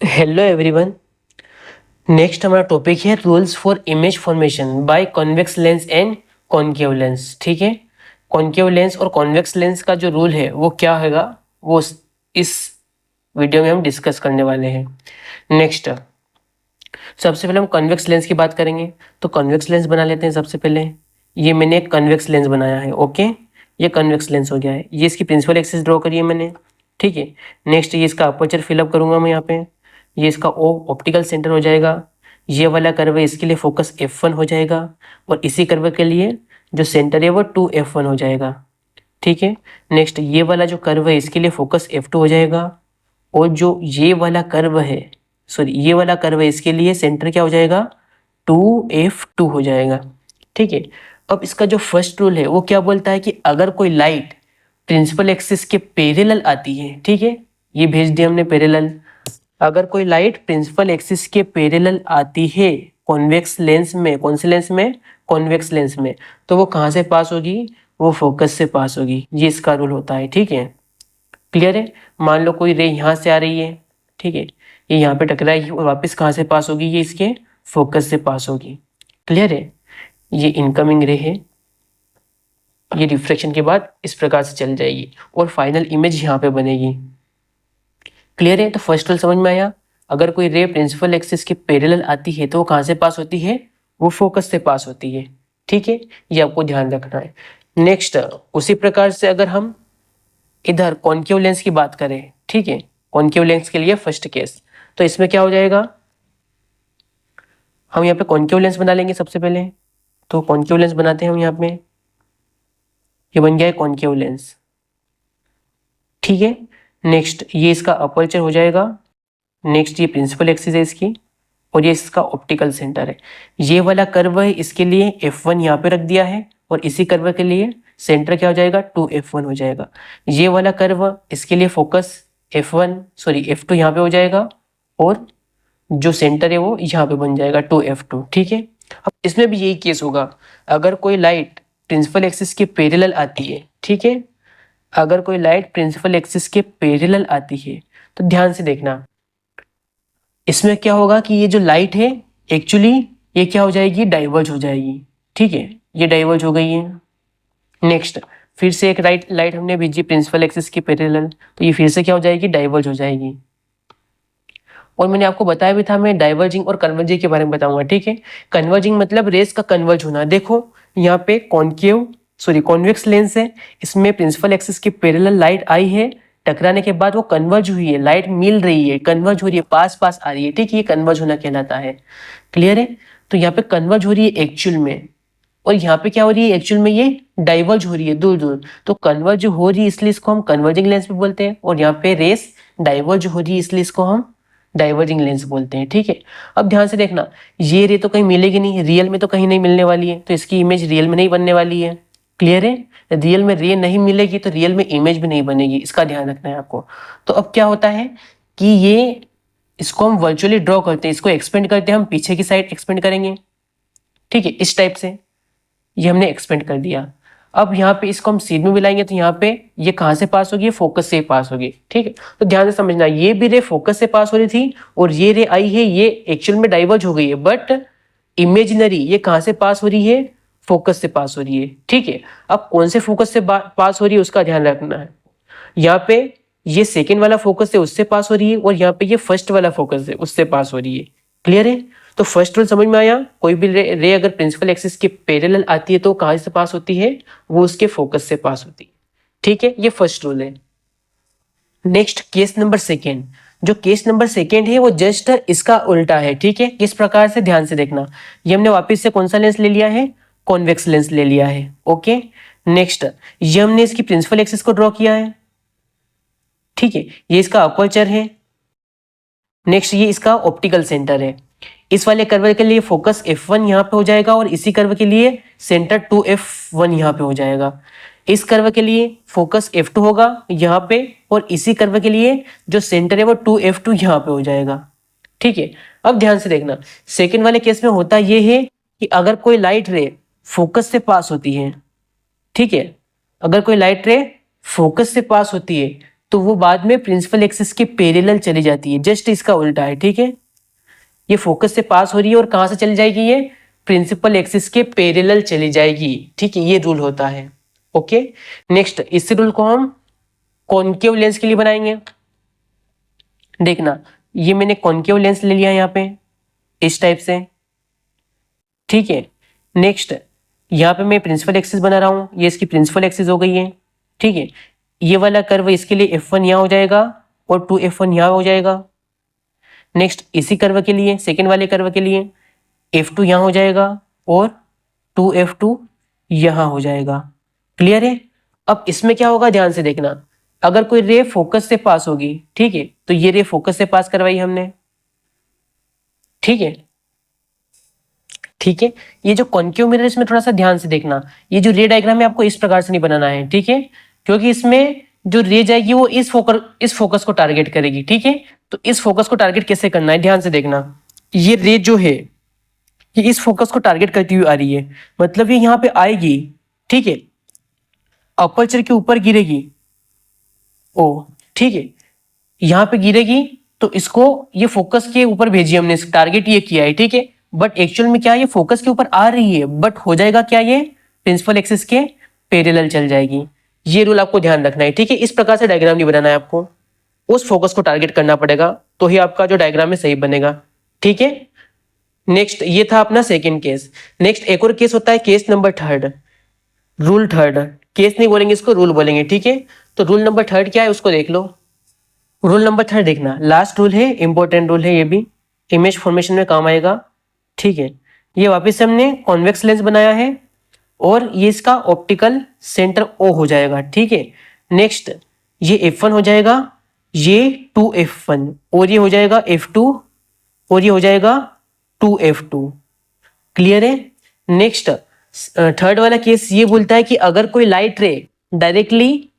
Hello everyone. Next हमारा topic है rules for image formation by convex lens and concave lens. ठीक है, concave lens और convex lens का जो रूल है वो क्या होगा वो इस वीडियो में हम डिस्कस करने वाले हैं। नेक्स्ट सबसे पहले हम कॉन्वेक्स लेंस की बात करेंगे, तो कॉन्वेक्स लेंस बना लेते हैं। सबसे पहले ये मैंने एक कॉन्वेक्स लेंस बनाया है। ओके, ये कॉन्वेक्स लेंस हो गया है। ये इसकी प्रिंसिपल एक्सिस ड्रॉ करी है मैंने। ठीक है, नेक्स्ट ये इसका अपर्चर फिलअप करूंगा मैं यहाँ पे। ये इसका ऑप्टिकल सेंटर हो जाएगा। ये वाला कर्व है, इसके लिए फोकस f1 हो जाएगा और इसी कर्व के लिए जो सेंटर है वो 2f1 हो जाएगा। ठीक है, नेक्स्ट ये वाला जो कर्व है इसके लिए फोकस f2 हो जाएगा और जो ये वाला कर्व है, सॉरी ये वाला कर्व है, इसके लिए सेंटर क्या हो जाएगा 2f2 हो जाएगा। ठीक है, अब इसका जो फर्स्ट रूल है वो क्या बोलता है कि अगर कोई लाइट प्रिंसिपल एक्सिस के पैरेलल आती है, ठीक है, ये भेज दिया हमने पैरेलल। अगर कोई लाइट प्रिंसिपल एक्सिस के पैरेलल आती है कॉन्वेक्स लेंस में, कौन से लेंस में, कॉन्वेक्स लेंस में, तो वो कहाँ से पास होगी, वो फोकस से पास होगी। ये इसका रूल होता है। ठीक है, क्लियर है। मान लो कोई रे यहाँ से आ रही है, ठीक है, ये यहाँ पे टकराएगी और वापस कहाँ से पास होगी, ये इसके फोकस से पास होगी। क्लियर है, ये इनकमिंग रे है, ये रिफ्लेक्शन के बाद इस प्रकार से चल जाएगी और फाइनल इमेज यहाँ पे बनेगी। क्लियर है, तो फर्स्ट रूल समझ में आया। अगर कोई रे प्रिंसिपल एक्सिस के पैरेलल आती है तो वो कहाँ से पास होती है, वो फोकस से पास होती है। ठीक है, ये आपको ध्यान रखना है। नेक्स्ट उसी प्रकार से अगर हम इधर कॉन्केव लेंस की बात करें, ठीक है, कॉन्केव लेंस के लिए फर्स्ट केस, तो इसमें क्या हो जाएगा, हम यहाँ पे कॉन्केव लेंस बना लेंगे सबसे पहले। तो कॉन्केव लेंस बनाते हैं हम यहाँ पे, ये बन गया है कॉन्केव लेंस। ठीक है, नेक्स्ट ये इसका अपर्चर हो जाएगा। नेक्स्ट ये प्रिंसिपल एक्सिस है इसकी और ये इसका ऑप्टिकल सेंटर है। ये वाला कर्व है, इसके लिए f1 यहाँ पे रख दिया है और इसी कर्व के लिए सेंटर क्या हो जाएगा 2f1 हो जाएगा। ये वाला कर्व, इसके लिए फोकस f1 सॉरी f2 यहाँ पे हो जाएगा और जो सेंटर है वो यहाँ पे बन जाएगा 2f2। ठीक है, अब इसमें भी यही केस होगा। अगर कोई लाइट प्रिंसिपल एक्सिस के पैरेलल आती है, ठीक है, अगर कोई लाइट प्रिंसिपल एक्सिस के पैरेलल आती है तो ध्यान से देखना, इसमें क्या होगा कि ये जो लाइट है एक्चुअली ये क्या हो जाएगी, डाइवर्ज हो जाएगी। ठीक है, ये डाइवर्ज हो गई है। नेक्स्ट फिर से एक लाइट हमने भेजी प्रिंसिपल एक्सिस के पैरेलल, तो ये फिर से क्या हो जाएगी, डाइवर्ज हो जाएगी। और मैंने आपको बताया भी था, मैं डाइवर्जिंग और कन्वर्जिंग के बारे में बताऊंगा। ठीक है, कन्वर्जिंग मतलब रेस का कन्वर्ज होना। देखो यहाँ पे कॉन्वेक्स लेंस है, इसमें प्रिंसिपल एक्सिस के पैरेलल लाइट आई है, टकराने के बाद वो कन्वर्ज हुई है, लाइट मिल रही है, कन्वर्ज हो रही है, पास पास आ रही है। ठीक है, ये कन्वर्ज होना कहलाता है। क्लियर है, तो यहाँ पे कन्वर्ज हो रही है एक्चुअल में, और यहाँ पे क्या हो रही है, एक्चुअल में ये डाइवर्ज हो रही है दूर दूर। तो कन्वर्ज हो रही है इसलिए इसको हम कन्वर्जिंग लेंस भी बोलते हैं, और यहाँ पे रेस डाइवर्ज हो रही है इसलिए इसको हम डाइवर्जिंग लेंस बोलते हैं। ठीक है, अब ध्यान से देखना, ये रे तो कहीं मिलेगी नहीं, रियल में तो कहीं नहीं मिलने वाली है, तो इसकी इमेज रियल में नहीं बनने वाली है। क्लियर है, रियल में रे नहीं मिलेगी तो रियल में इमेज भी नहीं बनेगी, इसका ध्यान रखना है आपको। तो अब क्या होता है कि ये इसको हम वर्चुअली ड्रॉ करते हैं, इसको एक्सपेंड करते हैं, हम पीछे की साइड एक्सपेंड करेंगे। ठीक है, इस टाइप से ये हमने एक्सपेंड कर दिया। अब यहाँ पे इसको हम सीध में मिलाएंगे तो यहाँ पे ये कहाँ से पास होगी, फोकस से पास होगी। ठीक है, तो ध्यान से समझना, ये भी रे फोकस से पास हो रही थी और ये रे आई है, ये एक्चुअल में डाइवर्ज हो गई है, बट इमेजिनरी ये कहाँ से पास हो रही है, फोकस से पास हो रही है। ठीक है, अब कौन से फोकस से पास हो रही है उसका ध्यान रखना है। यहाँ पे ये सेकेंड वाला फोकस है उससे पास हो रही है, और यहाँ पे ये फर्स्ट वाला फोकस है उससे पास हो रही है। क्लियर है, तो फर्स्ट रूल समझ में आया। कोई भी रे अगर प्रिंसिपल एक्सिस के पैरेलल आती है तो कहाँ से पास होती है, वो उसके फोकस से पास होती है। ठीक है, ये फर्स्ट रूल है। नेक्स्ट केस नंबर सेकेंड, जो केस नंबर सेकेंड है वो जस्ट इसका उल्टा है। ठीक है, किस प्रकार से, ध्यान से देखना, ये हमने वापस से कौन सा लेंस ले लिया है, कॉन्वेक्स लेंस ले लिया है। ओके, नेक्स्ट ये हमने इसकी प्रिंसिपल एक्सिस को ड्रॉ किया है। ठीक है, ये इसका अपर्चर है। नेक्स्ट ये इसका ऑप्टिकल सेंटर है। इस वाले कर्व के लिए फोकस f1 यहाँ पे हो जाएगा और इसी कर्व के लिए सेंटर 2f1 यहाँ पे हो जाएगा। इस कर्व के लिए फोकस f2 होगा यहाँ पे और इसी कर्व के लिए जो सेंटर है वो 2f2 यहाँ पे हो जाएगा। ठीक है, अब ध्यान से देखना, सेकेंड वाले केस में होता ये है कि अगर कोई लाइट रे फोकस से पास होती है, ठीक है, अगर कोई लाइट रे फोकस से पास होती है तो वो बाद में प्रिंसिपल एक्सिस के पैरेलल चली जाती है, जस्ट इसका उल्टा है, ठीक है। ये फोकस से पास हो रही है और कहां से चली जाएगी, ये प्रिंसिपल एक्सिस के पैरेलल चली जाएगी, ठीक है, ये रूल होता है। ओके, नेक्स्ट इस रूल को हम कॉनकेव लेंस के लिए बनाएंगे। देखना, ये मैंने कॉनकेव लेंस ले लिया यहाँ पे इस टाइप से, ठीक है। नेक्स्ट यहाँ पे मैं प्रिंसिपल एक्सिस बना रहा हूँ, ये इसकी प्रिंसिपल एक्सिस हो गई है, ठीक है। ये वाला कर्व इसके लिए F1 यहाँ हो जाएगा और 2F1 यहाँ हो जाएगा। नेक्स्ट इसी कर्व के लिए, सेकेंड वाले कर्व के लिए F2 यहाँ हो जाएगा और 2F2 यहाँ हो जाएगा। क्लियर है। अब इसमें क्या होगा, ध्यान से देखना, अगर कोई रे फोकस से पास होगी, ठीक है, तो ये रे फोकस से पास करवाई हमने, ठीक है, ठीक है। ये जो कॉनकेव मिरर, इसमें थोड़ा सा ध्यान से देखना, ये जो रे डायग्राम है आपको इस प्रकार से नहीं बनाना है, ठीक है, क्योंकि इसमें जो रे जाएगी वो इस फोकस को टारगेट करेगी, ठीक है। तो इस फोकस को टारगेट कैसे करना है, ध्यान से देखना, ये रे जो है ये इस फोकस को टारगेट करती हुई आ रही है, मतलब ये यहाँ पे आएगी, ठीक है, अपर्चर के ऊपर गिरेगी, ओ ठीक है, यहाँ पे गिरेगी, तो इसको ये फोकस के ऊपर भेजी हमने, टारगेट ये किया है, ठीक है। बट एक्चुअल में क्या, ये फोकस के ऊपर आ रही है, बट हो जाएगा क्या, ये प्रिंसिपल एक्सिस के पैरेलल चल जाएगी। ये रूल आपको ध्यान रखना है, ठीक है। इस प्रकार से डायग्राम नहीं बनाना है आपको, उस फोकस को टारगेट करना पड़ेगा, तो ही आपका जो डायग्राम है सही बनेगा, ठीक है। नेक्स्ट ये था अपना सेकेंड केस। नेक्स्ट एक और केस होता है, case number third, rule third, case नहीं बोलेंगे इसको, रूल बोलेंगे, ठीक है। तो रूल नंबर थर्ड क्या है उसको देख लो। रूल नंबर थर्ड देखना, लास्ट रूल है, इंपॉर्टेंट रूल है, ये भी इमेज फॉर्मेशन में काम आएगा, ठीक है। ये वापस से हमने कॉन्वेक्स लेंस बनाया है और ये इसका ऑप्टिकल सेंटर O हो जाएगा, ठीक है। नेक्स्ट ये F1 हो जाएगा, ये 2F1 और ये हो जाएगा F2 और ये हो जाएगा 2F2। क्लियर है। नेक्स्ट थर्ड वाला केस ये बोलता है कि अगर कोई लाइट रे डायरेक्टली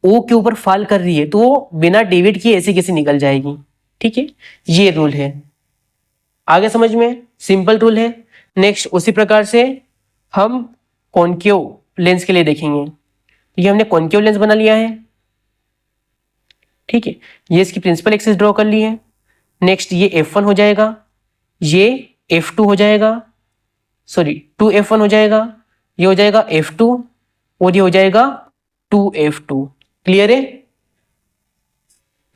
O के ऊपर फॉल कर रही है तो वो बिना डेविएट किए ऐसी कैसे निकल जाएगी, ठीक है। ये रूल है, आगे समझ में, सिंपल रूल है। नेक्स्ट उसी प्रकार से हम कॉनकेव लेंस के लिए देखेंगे। ये हमने कॉनकेव लेंस बना लिया है, ठीक है, ये इसकी प्रिंसिपल एक्सिस ड्रॉ कर ली है। नेक्स्ट ये F1 हो जाएगा, ये F2 हो जाएगा, सॉरी 2F1 हो जाएगा, ये हो जाएगा F2 और ये हो जाएगा 2F2। क्लियर है।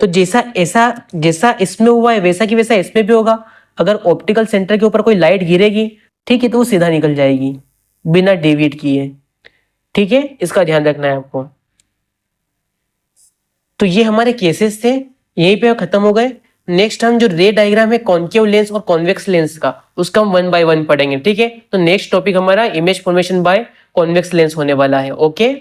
तो जैसा इसमें हुआ है वैसा की वैसा इसमें भी होगा। अगर ऑप्टिकल सेंटर के ऊपर कोई लाइट गिरेगी, ठीक है, तो वो सीधा निकल जाएगी बिना डेविएट किए, ठीक है, इसका ध्यान रखना है आपको। तो ये हमारे केसेस थे, यहीं पे खत्म हो गए। नेक्स्ट हम जो रे डायग्राम है कॉनकेव लेंस और कॉन्वेक्स लेंस का, उसका हम 1 बाय 1 पढ़ेंगे, ठीक है। तो नेक्स्ट टॉपिक हमारा image formation by convex lens होने वाला है। ओके।